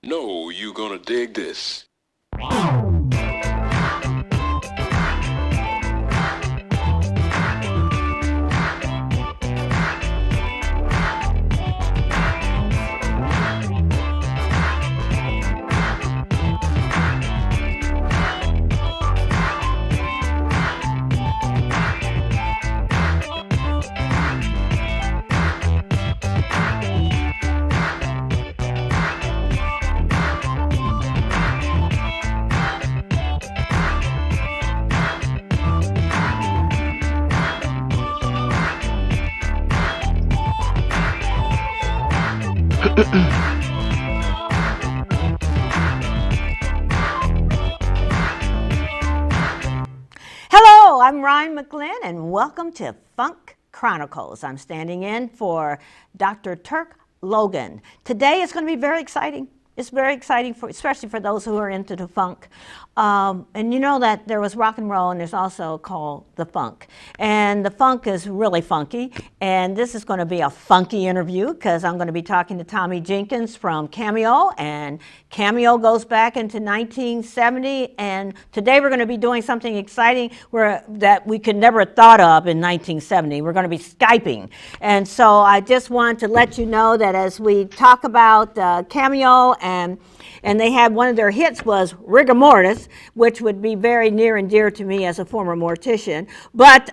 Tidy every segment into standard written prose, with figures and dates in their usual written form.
No, you gonna dig this. Hello, I'm Rhine McLin, and welcome to Funk Chronicles. I'm standing in for Dr. Turk Logan. Today is going to be very exciting. It's very exciting, especially for those who are into the funk. And you know that there was rock and roll, and there's also called the funk. And the funk is really funky. And this is going to be a funky interview because I'm going to be talking to Tomi Jenkins from Cameo. And Cameo goes back into 1970. And today we're going to be doing something exciting that we could never have thought of in 1970. We're going to be Skyping. And so I just want to let you know that as we talk about Cameo, and they had one of their hits was Rigor Mortis, which would be very near and dear to me as a former mortician. But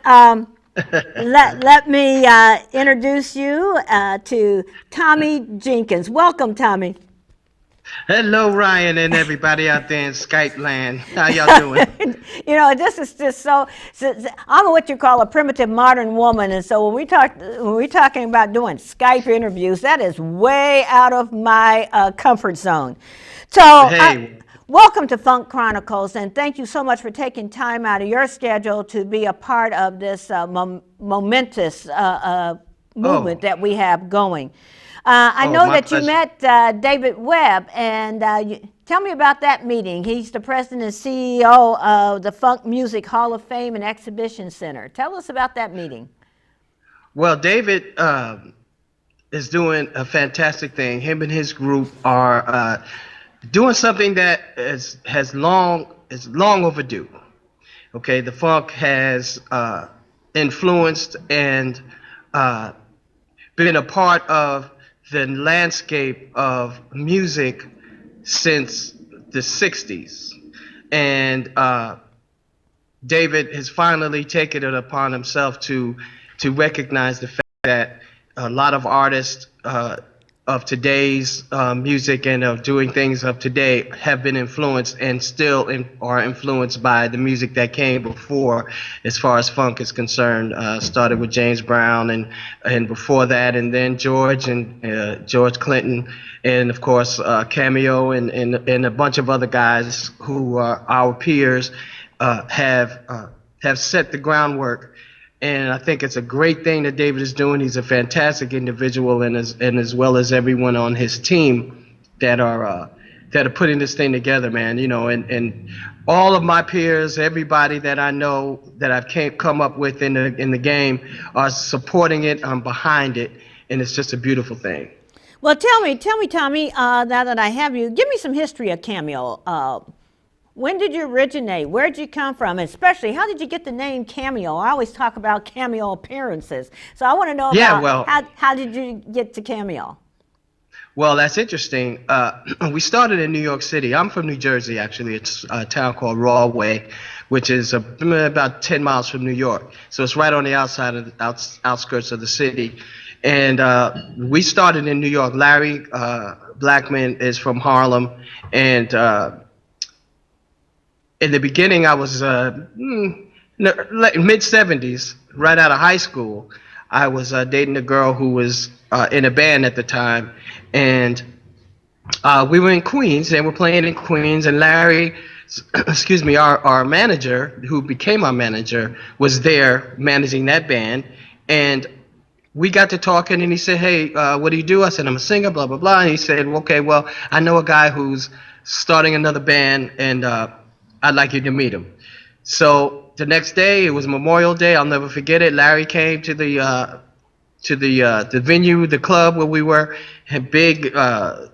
let me introduce you to Tomi Jenkins. Welcome, Tomi. Hello, Ryan, and everybody out there in Skype land. How y'all doing? You know, this is just so I'm what you call a primitive modern woman, and so when we're talking about doing Skype interviews, that is way out of my comfort zone. So, welcome to Funk Chronicles, and thank you so much for taking time out of your schedule to be a part of this momentous movement that we have going. I know that pleasure. you met David Webb, and tell me about that meeting. He's the president and CEO of the Funk Music Hall of Fame and Exhibition Center. Tell us about that meeting. Well, David is doing a fantastic thing. Him and his group are doing something that is long overdue. Okay, the funk has influenced and been a part of the landscape of music since the 60s. And David has finally taken it upon himself to recognize the fact that a lot of artists of today's music and of doing things of today have been influenced and still are influenced by the music that came before, as far as funk is concerned. Started with James Brown and before that, and then George Clinton, and of course Cameo and a bunch of other guys who are our peers have set the groundwork. And I think it's a great thing that David is doing. He's a fantastic individual, and as well as everyone on his team that are putting this thing together, man. You know, and all of my peers, everybody that I know that I've come up with in the game are supporting it. I'm behind it, and it's just a beautiful thing. Well, tell me, Tomi, now that I have you, give me some history of Cameo. When did you originate? Where did you come from? And especially, how did you get the name Cameo? I always talk about cameo appearances. So I want to know how did you get to Cameo? Well, that's interesting. We started in New York City. I'm from New Jersey, actually. It's a town called Rahway, which is about 10 miles from New York. So it's right on the outside of the outskirts of the city. And we started in New York. Larry Blackman is from Harlem, and in the beginning, I was mid-70s, right out of high school. I was dating a girl who was in a band at the time, and we were in Queens, and we're playing in Queens, and Larry, excuse me, our manager, who became our manager, was there managing that band, and we got to talking, and he said, hey, what do you do? I said, I'm a singer, blah, blah, blah, and he said, okay, well, I know a guy who's starting another band, and I'd like you to meet him. So the next day, it was Memorial Day. I'll never forget it. Larry came to the the venue, the club where we were. Had big hat.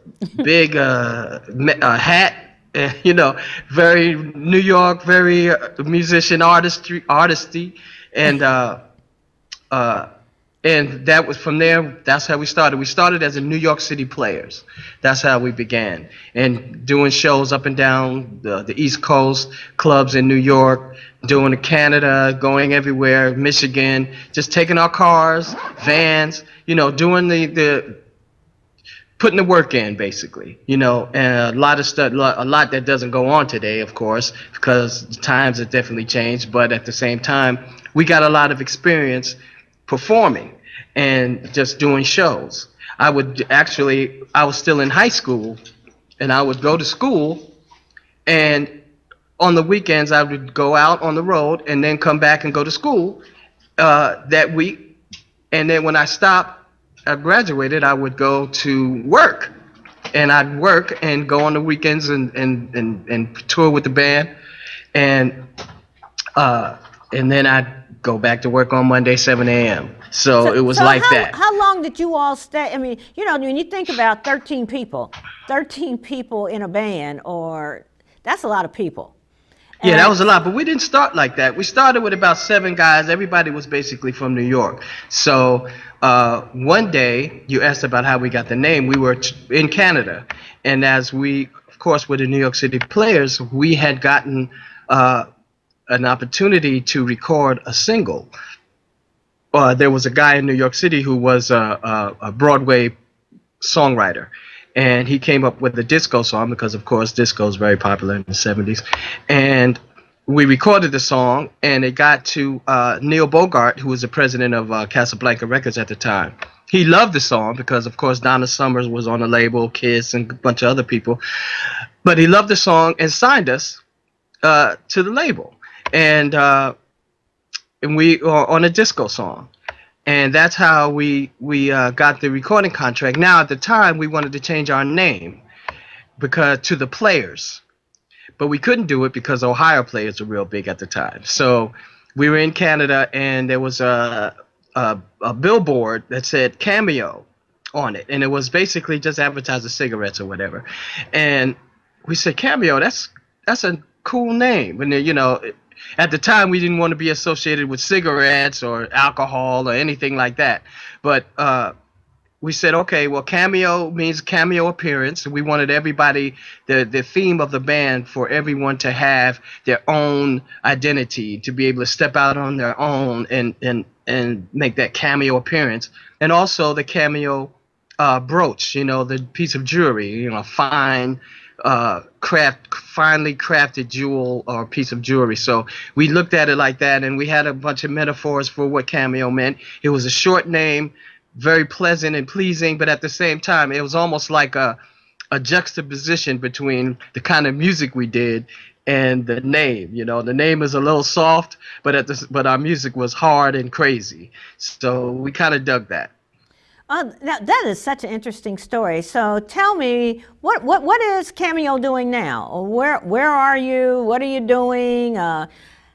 You know, very New York, very musician artisty, and uh, and that was from there. That's how we started. We started as a New York City Players. That's how we began, and doing shows up and down the East Coast, clubs in New York, doing to Canada, going everywhere, Michigan, just taking our cars, vans, you know, doing the putting the work in, basically, you know, and a lot of stuff, a lot that doesn't go on today, of course, because times have definitely changed. But at the same time, we got a lot of experience performing and just doing shows. I was still in high school, and I would go to school, and on the weekends I would go out on the road and then come back and go to school that week. And then when I graduated, I would go to work, and I'd work and go on the weekends and tour with the band, and then I'd go back to work on Monday, 7 a.m. So it was like that. How long did you all stay? I mean, you know, when you think about 13 people in a band, that's a lot of people. Yeah, that was a lot, but we didn't start like that. We started with about 7 guys. Everybody was basically from New York. So one day, you asked about how we got the name. We were in Canada, and as we, of course, were the New York City Players, we had gotten an opportunity to record a single. There was a guy in New York City who was a Broadway songwriter. And he came up with a disco song because, of course, disco is very popular in the 70s. And we recorded the song, and it got to Neil Bogart, who was the president of Casablanca Records at the time. He loved the song because, of course, Donna Summers was on the label, Kiss, and a bunch of other people. But he loved the song and signed us to the label. And we were on a disco song. And that's how we got the recording contract. Now, at the time, we wanted to change our name to the Players. But we couldn't do it because Ohio Players were real big at the time. So we were in Canada, and there was a billboard that said Cameo on it. And it was basically just advertising cigarettes or whatever. And we said, Cameo, that's a cool name. And, you know, at the time, we didn't want to be associated with cigarettes or alcohol or anything like that. But we said, okay, well, cameo means cameo appearance. We wanted everybody, the theme of the band, for everyone to have their own identity, to be able to step out on their own and make that cameo appearance. And also the cameo brooch, you know, the piece of jewelry, you know, finely crafted jewel or piece of jewelry. So we looked at it like that, and we had a bunch of metaphors for what cameo meant. It was a short name, very pleasant and pleasing, but at the same time, it was almost like a juxtaposition between the kind of music we did and the name. You know, the name is a little soft, but our music was hard and crazy. So we kind of dug that. That is such an interesting story. So tell me, what is Cameo doing now? Where are you? What are you doing?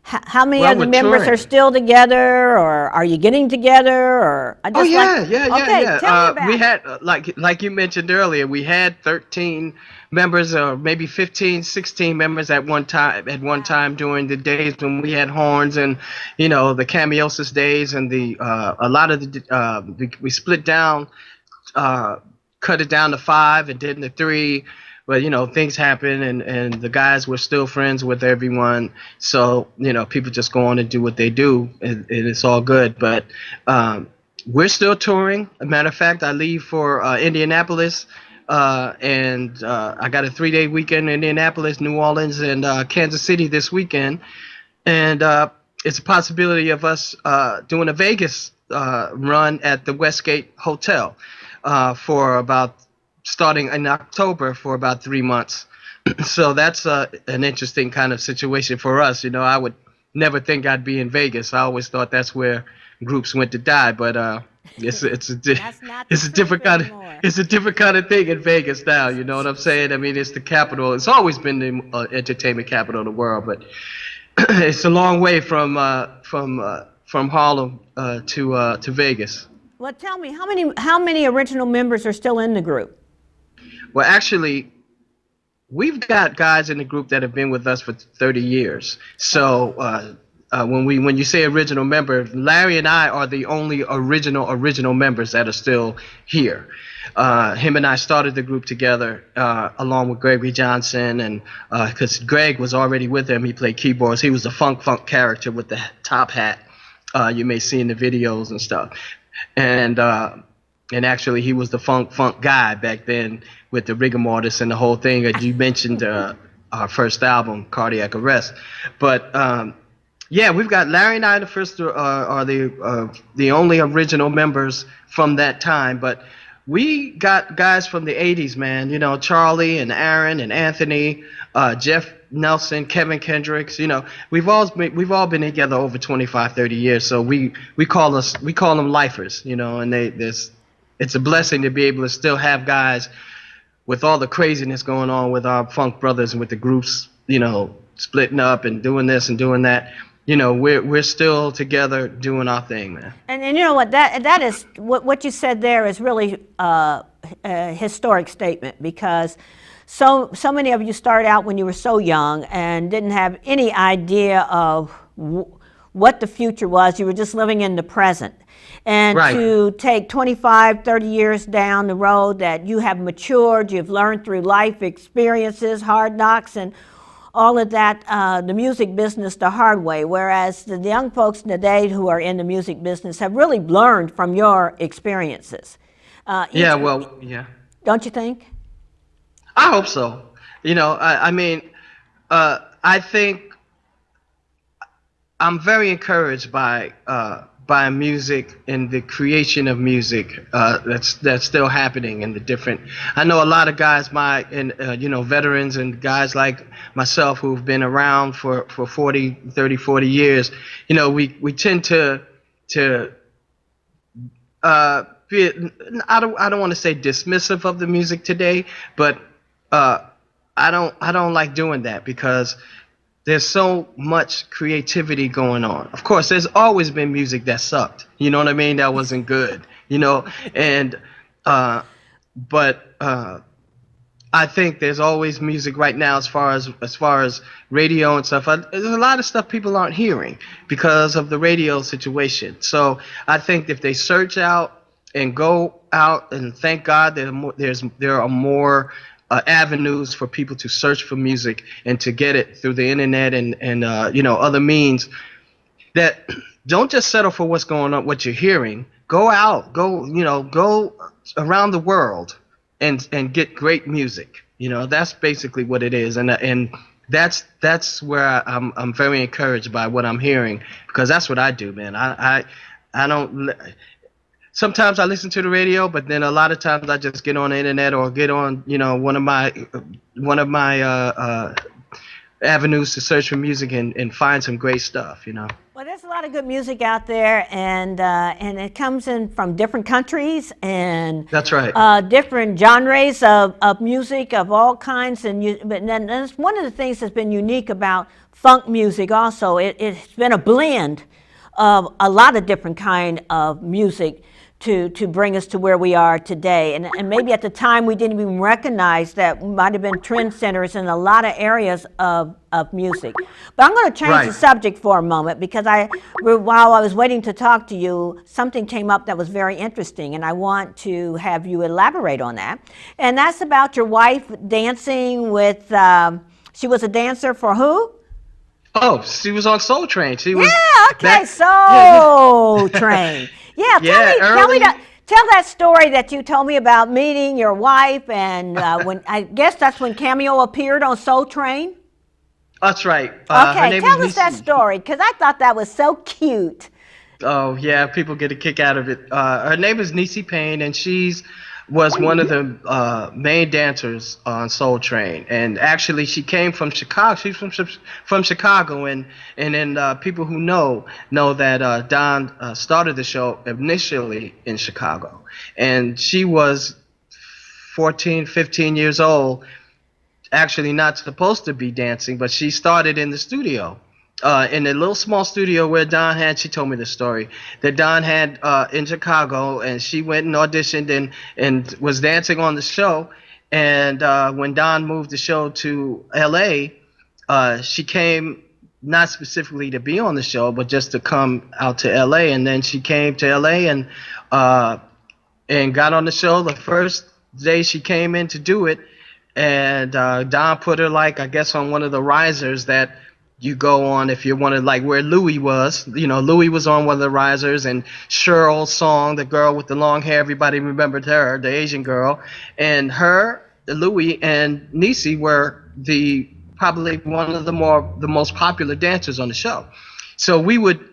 How many of the members touring. are still together, or are you getting together? Or Yeah. Tell me about we had like you mentioned earlier, we had 13 members, or maybe 15, 16 members at one time during the days when we had horns, and you know, the Cameosis days, and a lot of we split down, cut it down to 5 and did the 3. But, you know, things happen, and the guys were still friends with everyone. So, you know, people just go on and do what they do, and it's all good. But we're still touring. As a matter of fact, I leave for Indianapolis, and I got a 3-day weekend in Indianapolis, New Orleans, and Kansas City this weekend. And it's a possibility of us doing a Vegas run at the Westgate Hotel starting in October for about 3 months. So that's an interesting kind of situation for us. You know, I would never think I'd be in Vegas. I always thought that's where groups went to die, but it's a different kind of thing in Vegas now. You know what I'm saying? I mean, it's the capital. It's always been the entertainment capital of the world, but it's a long way from Harlem to Vegas. Well, tell me, how many original members are still in the group? Well, actually, we've got guys in the group that have been with us for 30 years. So when you say original member, Larry and I are the only original members that are still here. Him and I started the group together along with Gregory Johnson, and because Greg was already with him, he played keyboards. He was the funk character with the top hat you may see in the videos and stuff. And actually, he was the funk guy back then with the rigor mortis and the whole thing. As you mentioned, our first album, Cardiac Arrest. But yeah, we've got Larry and I. The first are the only original members from that time. But we got guys from the '80s, man. You know, Charlie and Aaron and Anthony, Jeff Nelson, Kevin Kendricks. You know, we've all been together over 25, 30 years. So we call them lifers. You know, and it's a blessing to be able to still have guys with all the craziness going on with our funk brothers and with the groups, you know, splitting up and doing this and doing that. You know, we're still together doing our thing, man. And you know what, that is what you said there is really a historic statement, because so many of you started out when you were so young and didn't have any idea of what the future was. You were just living in the present. And right. To take 25, 30 years down the road, that you have matured, you've learned through life experiences, hard knocks, and all of that, the music business the hard way, whereas the young folks today who are in the music business have really learned from your experiences. Yeah, well, yeah. Don't you think? I hope so. You know, I mean, I think I'm very encouraged by music and the creation of music that's still happening in the different. I know a lot of guys, you know, veterans and guys like myself who've been around for 40 years. You know, we tend to be, I don't want to say dismissive of the music today, but I don't like doing that, because there's so much creativity going on. Of course, there's always been music that sucked. You know what I mean? That wasn't good. You know, and but I think there's always music right now as far as radio and stuff. There's a lot of stuff people aren't hearing because of the radio situation. So I think if they search out and go out, and thank God there are more avenues for people to search for music and to get it through the internet and you know, other means, that don't just settle for what's going on, what you're hearing. Go out, go around the world and get great music. You know, that's basically what it is, and that's where I'm very encouraged by what I'm hearing, because that's what I do, man. I don't. Sometimes I listen to the radio, but then a lot of times I just get on the internet or get on, you know, one of my avenues to search for music and find some great stuff, you know. Well, there's a lot of good music out there, and it comes in from different countries and that's right. Different genres of music of all kinds, but then that's one of the things that's been unique about funk music. Also, it's been a blend of a lot of different kind of music to bring us to where we are today. And maybe at the time we didn't even recognize that we might have been trendsetters in a lot of areas of music. But I'm going to change the subject for a moment, because while I was waiting to talk to you, something came up that was very interesting, and I want to have you elaborate on that. And that's about your wife dancing with, she was a dancer for who? Oh, she was on Soul Train. She was. Yeah, okay, Soul Train. Yeah, tell that story that you told me about meeting your wife, and when I guess that's when Cameo appeared on Soul Train. That's right. Okay, tell us that story, because I thought that was so cute. Oh yeah, people get a kick out of it. Her name is Niecy Payne, and she's was one of the main dancers on Soul Train, and actually she came from Chicago. She's from Chicago, and then people who know that Don started the show initially in Chicago, and she was 14, 15 years old, actually not supposed to be dancing, but she started in the studio in a little small studio where Don had. She told me the story that Don had in Chicago, and she went and auditioned and was dancing on the show. And when Don moved the show to L.A., she came not specifically to be on the show, but just to come out to L.A. And then she came to L.A. and got on the show the first day she came in to do it. And Don put her, like, I guess, on one of the risers that you go on if you wanted, like where Louis was. You know, Louis was on one of the risers, and Cheryl's song, the girl with the long hair, everybody remembered her, the Asian girl. And her, Louis, and Niecy were probably one of the most popular dancers on the show. So we would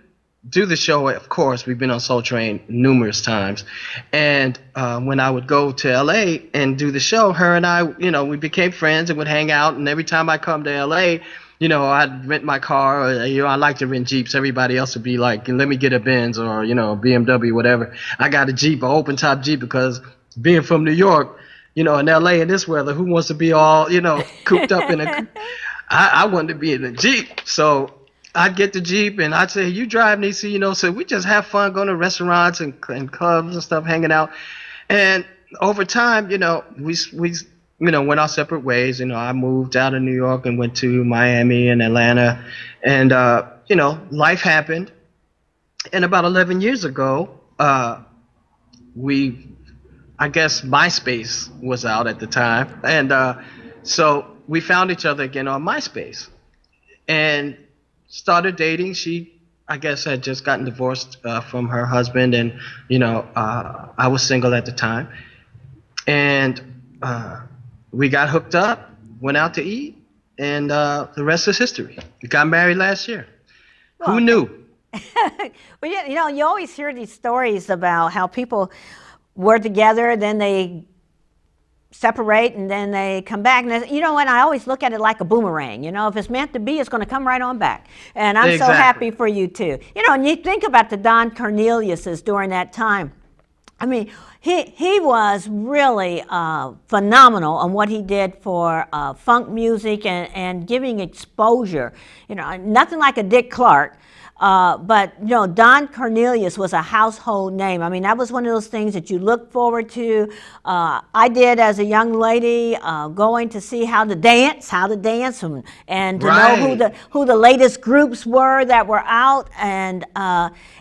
do the show. Of course, we've been on Soul Train numerous times, and when I would go to LA and do the show, her and I, you know, we became friends and would hang out. And every time I come to LA, you know, I'd rent my car, or, you know, I like to rent Jeeps. Everybody else would be like, let me get a Benz or, you know, BMW, whatever. I got a Jeep, an open top Jeep, because being from New York, you know, in LA in this weather, who wants to be all, you know, cooped up in a, I wanted to be in a Jeep. So I'd get the Jeep and I'd say, you drive, Niecy, you know, so we just have fun going to restaurants and clubs and stuff, hanging out. And over time, you know, we you know, went our separate ways. You know, I moved out of New York and went to Miami and Atlanta. And, you know, life happened. And about 11 years ago, I guess MySpace was out at the time. And so we found each other again on MySpace and started dating. She, I guess, had just gotten divorced from her husband. And, you know, I was single at the time. And we got hooked up, went out to eat, and the rest is history. We got married last year. Well, who knew? Well, you know, you always hear these stories about how people were together, then they separate, and then they come back. And you know what? I always look at it like a boomerang. You know, if it's meant to be, it's going to come right on back. And I'm so happy for you too. You know, and you think about the Don Corneliuses during that time. I mean, he was really phenomenal on what he did for funk music and giving exposure. You know, nothing like a Dick Clark, but, you know, Don Cornelius was a household name. I mean, that was one of those things that you look forward to. I did as a young lady, going to see how to dance, and to know who the latest groups were that were out. And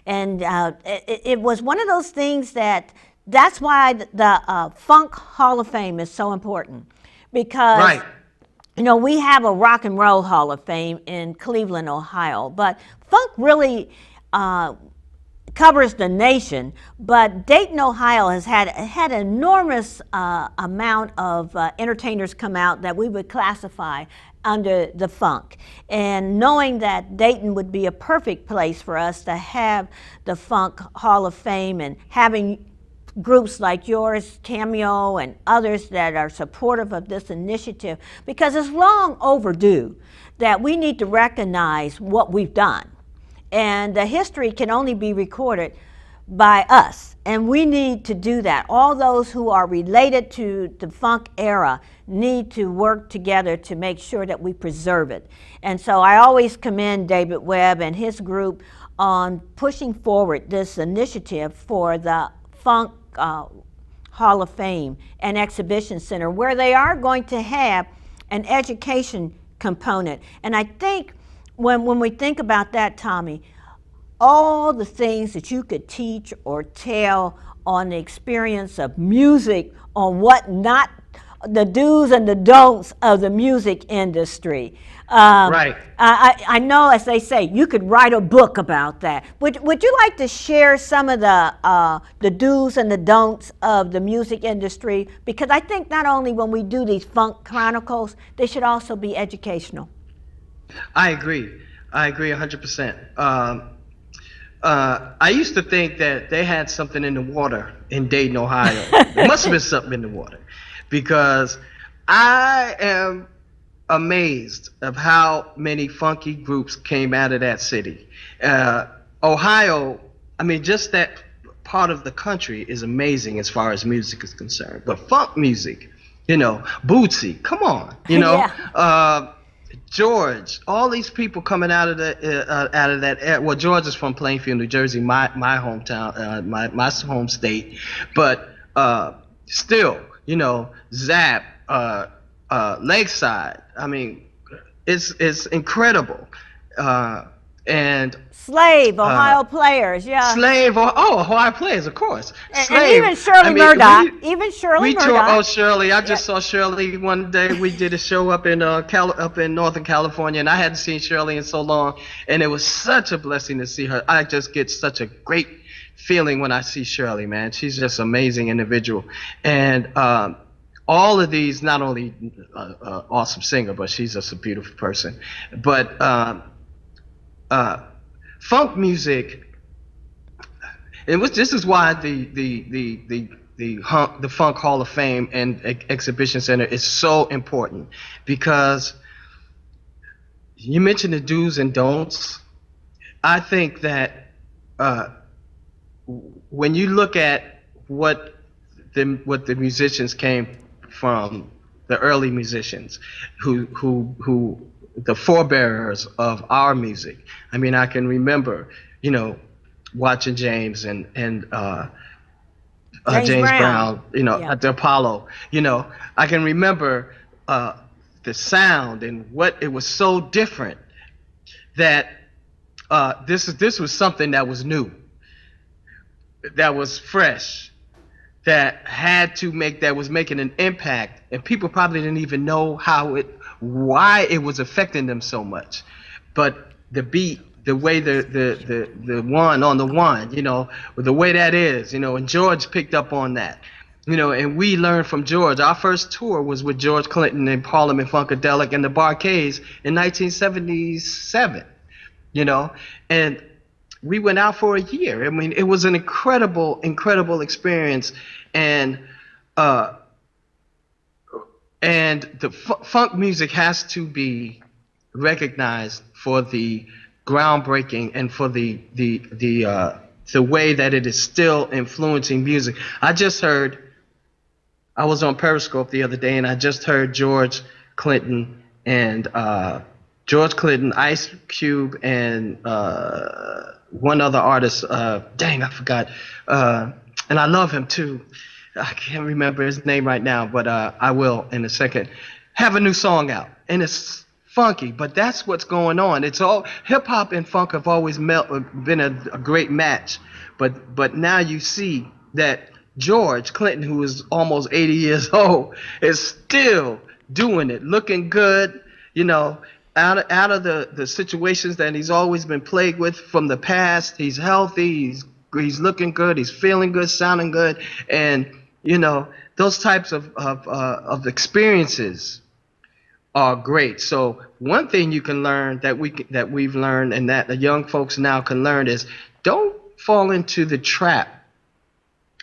it was one of those things that's why the Funk Hall of Fame is so important, because you know, we have a Rock and Roll Hall of Fame in Cleveland, Ohio, but funk really covers the nation. But Dayton, Ohio has had an enormous amount of entertainers come out that we would classify under the funk. And knowing that Dayton would be a perfect place for us to have the Funk Hall of Fame, and having groups like yours, Cameo, and others that are supportive of this initiative, because it's long overdue that we need to recognize what we've done. And the history can only be recorded by us, and we need to do that. All those who are related to the funk era need to work together to make sure that we preserve it. And so I always commend David Webb and his group on pushing forward this initiative for the Funk Hall of Fame and Exhibition Center, where they are going to have an education component. And I think when we think about that, Tomi, all the things that you could teach or tell on the experience of music, on what not, the do's and the don'ts of the music industry. I know, as they say, you could write a book about that. Would you like to share some of the do's and the don'ts of the music industry? Because I think not only when we do these Funk Chronicles, they should also be educational. I agree 100%. I used to think that they had something in the water in Dayton, Ohio. There must have been something in the water, because I am amazed of how many funky groups came out of that city. Ohio, I mean, just that part of the country is amazing as far as music is concerned. But funk music, you know, Bootsy, come on, you know, George, all these people coming out of that. Well, George is from Plainfield, New Jersey, my hometown, my home state, but still, you know, Zap, Lakeside. I mean, it's incredible, and Slave, Ohio Players, yeah. Slave, Ohio Players, of course. And even Shirley Murdoch. Even Shirley Murdoch. Shirley. I just saw Shirley one day. We did a show up in Northern California, and I hadn't seen Shirley in so long, and it was such a blessing to see her. I just get such a great feeling when I see Shirley, man. She's just an amazing individual, and all of these, not only awesome singer, but she's just a beautiful person. But funk music, and this is why the Funk Hall of Fame and Exhibition Center is so important, because you mentioned the do's and don'ts. I think that when you look at what the musicians came from, the early musicians who the forebearers of our music. I mean, I can remember, you know, watching James and James Brown, you know, at the Apollo. You know, I can remember the sound and what it was so different that this was something that was new, that was fresh, that was making an impact, and people probably didn't even know why it was affecting them so much. But the beat, the way the one on the one, you know, the way that is, you know, and George picked up on that, you know, and we learned from George. Our first tour was with George Clinton and Parliament Funkadelic and the Barcades in 1977, you know, and we went out for a year. I mean, it was an incredible experience, and the funk music has to be recognized for the groundbreaking and for the way that it is still influencing music. I was on Periscope the other day, and I just heard George Clinton, Ice Cube, and one other artist. Dang, I forgot. And I love him too. I can't remember his name right now, but I will in a second. Have a new song out, and it's funky, but that's what's going on. It's all hip hop and funk have always been a great match, but now you see that George Clinton, who is almost 80 years old, is still doing it, looking good, you know, out of the situations that he's always been plagued with from the past. He's healthy, he's looking good, he's feeling good, sounding good, and you know, those types of experiences are great. So one thing you can learn that we've learned, and that the young folks now can learn, is don't fall into the trap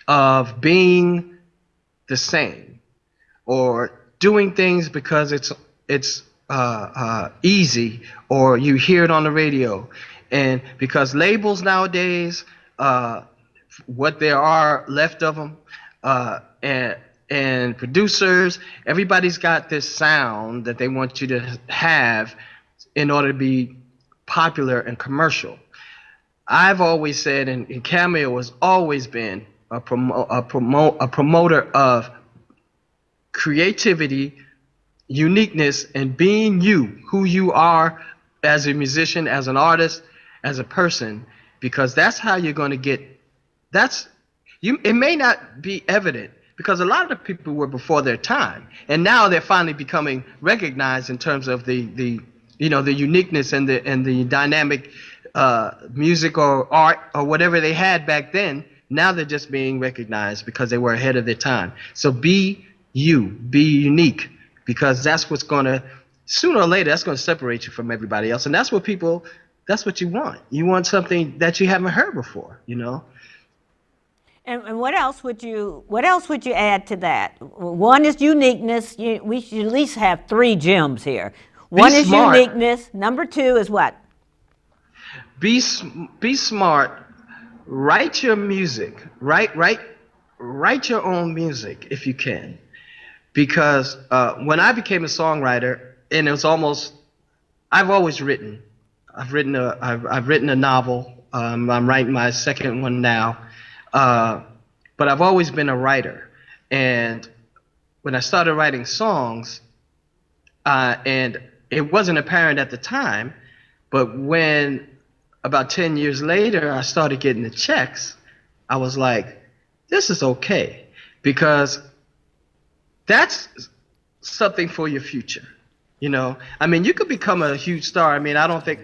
of being the same or doing things because it's easy, or you hear it on the radio. And because labels nowadays, what there are left of them, and producers, everybody's got this sound that they want you to have in order to be popular and commercial. I've always said, and Cameo has always been a promoter of creativity, uniqueness, and being you, who you are as a musician, as an artist, as a person, because that's how you're going to get. It may not be evident, because a lot of the people were before their time, and now they're finally becoming recognized in terms of the uniqueness and the dynamic music or art or whatever they had back then. Now they're just being recognized because they were ahead of their time. So be you, be unique, because that's what's going to, sooner or later, that's going to separate you from everybody else. And that's what you want. You want something that you haven't heard before, you know? And what else would you add to that? One is uniqueness. We should at least have 3 gems here. One is uniqueness. Number 2 is what? Be smart. Write your music. Write your own music if you can. Because when I became a songwriter, and it was almost I've always written. I've written a novel. I'm writing my second one now. But I've always been a writer. And when I started writing songs, and it wasn't apparent at the time, but when about 10 years later I started getting the checks, I was like, this is okay, because that's something for your future. You know, I mean, you could become a huge star. I mean, I don't think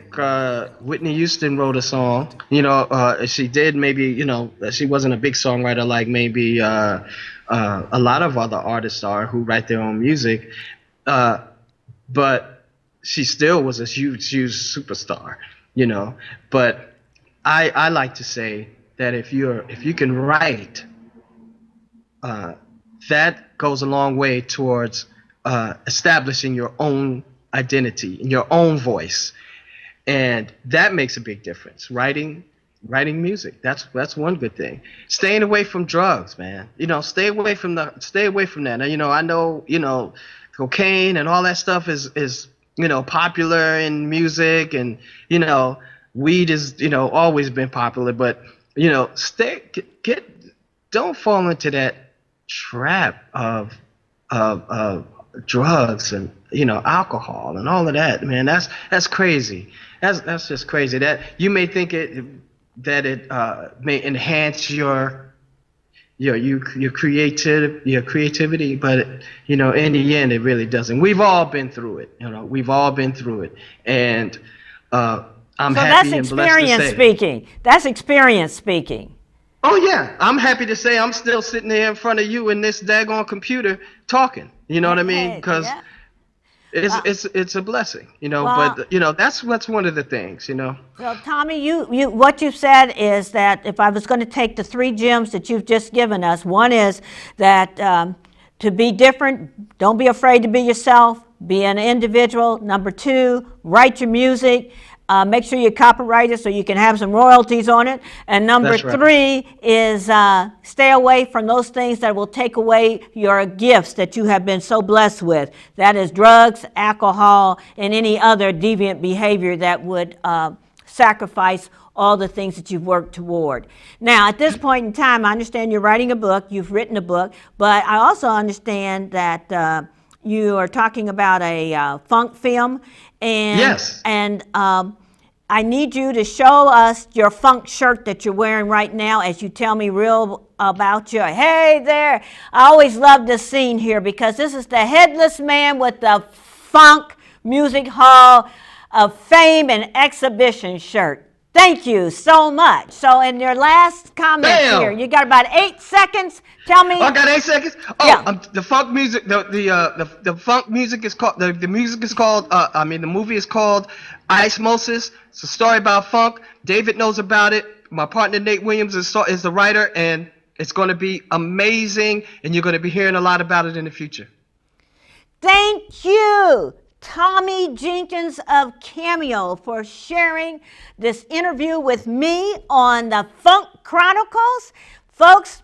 Whitney Houston wrote a song. You know, she did, maybe, you know, she wasn't a big songwriter like maybe a lot of other artists are who write their own music. But she still was a huge superstar, you know. But I like to say that if you can write, that goes a long way towards establishing your own identity and your own voice, and that makes a big difference. Writing music, that's one good thing. Staying away from drugs, man. You know, stay away from that. Now, you know, I know, you know, cocaine and all that stuff is you know, popular in music, and you know, weed is, you know, always been popular, but you know, don't fall into that trap of drugs and, you know, alcohol and all of that, man. That's crazy. That's just crazy. That you may think it may enhance your creativity, but you know, in the end, it really doesn't. We've all been through it. You know, we've all been through it, and I'm happy and blessed to say. So that's experience speaking. That's experience speaking. Oh yeah, I'm happy to say I'm still sitting here in front of you in this daggone computer talking. You know what I mean? Because it's a blessing, you know. Well, but you know, that's one of the things, you know. Well, Tomi, you what you said is that if I was going to take the 3 gems that you've just given us, one is that to be different, don't be afraid to be yourself, be an individual. Number 2, write your music. Make sure you copyright it so you can have some royalties on it. And number 3 is stay away from those things that will take away your gifts that you have been so blessed with. That is drugs, alcohol, and any other deviant behavior that would sacrifice all the things that you've worked toward. Now, at this point in time, I understand you're writing a book, you've written a book, but I also understand that you are talking about a funk film. And, yes. And I need you to show us your funk shirt that you're wearing right now as you tell me real about your, hey there. I always love this scene here because this is the headless man with the Funk Music Hall of Fame and Exhibition shirt. Thank you so much. So in your last comment here, you got about 8 seconds. Tell me. Oh, I got 8 seconds. Oh, yeah. The funk music. The funk music is called. The music is called. The movie is called Osmosis. It's a story about funk. David knows about it. My partner Nate Williams is the writer, and it's going to be amazing. And you're going to be hearing a lot about it in the future. Thank you, Tomi Jenkins of Cameo, for sharing this interview with me on the Funk Chronicles. Folks,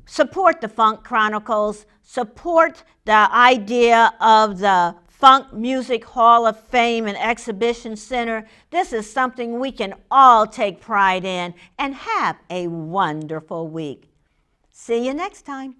support the Funk Chronicles. Support the idea of the Funk Music Hall of Fame and Exhibition Center. This is something we can all take pride in, and have a wonderful week. See you next time.